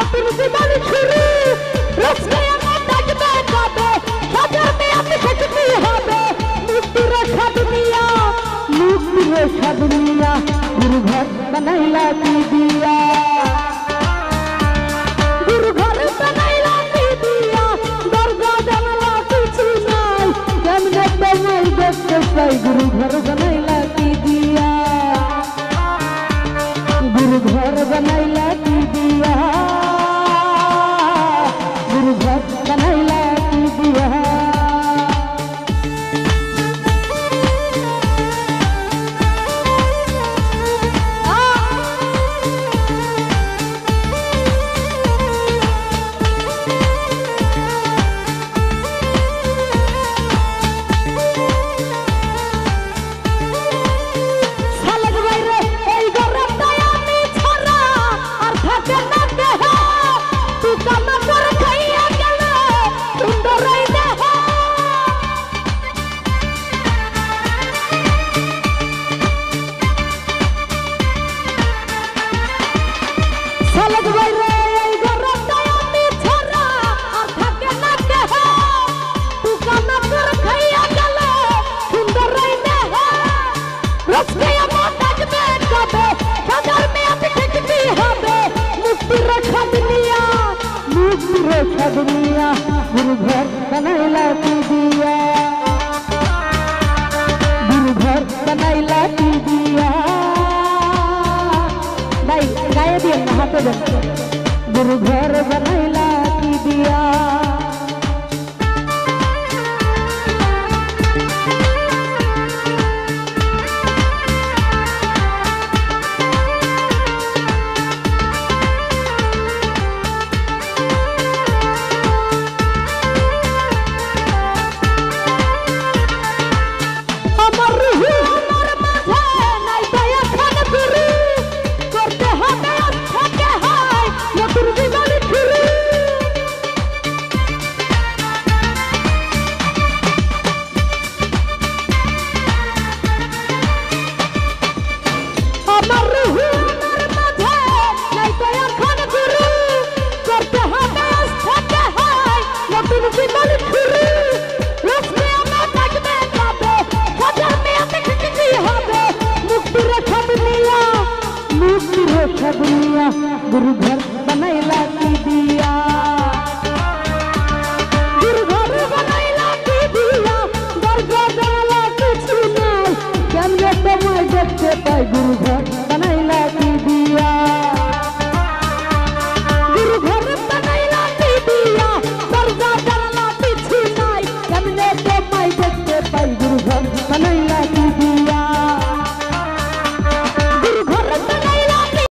নতুন জীবন শুরু রসকে আমার ডাকবে কবে সাজার মেয়াদে দেখতে হবে মুক্তির স্বাদ নিয়া গুরু ঘর বানাইলা কি দিয়া গুরু ঘর বানাইলা কি দিয়া দরজা জানালা কিছু নাই কেমনে তোমায় দেখতে চাই গুরু ঘর বানাইলা কি দিয়া गुरु घर बनैला की दिया गुरु घर बनैला की दिया दुनिया गुरु घर बनैला की दिया गुरु घर बनैला की दिया भाई गाये दिए हाथे दे गुरु घर बनैला की दिया दुनिया गुरु घर बनैला की दिया।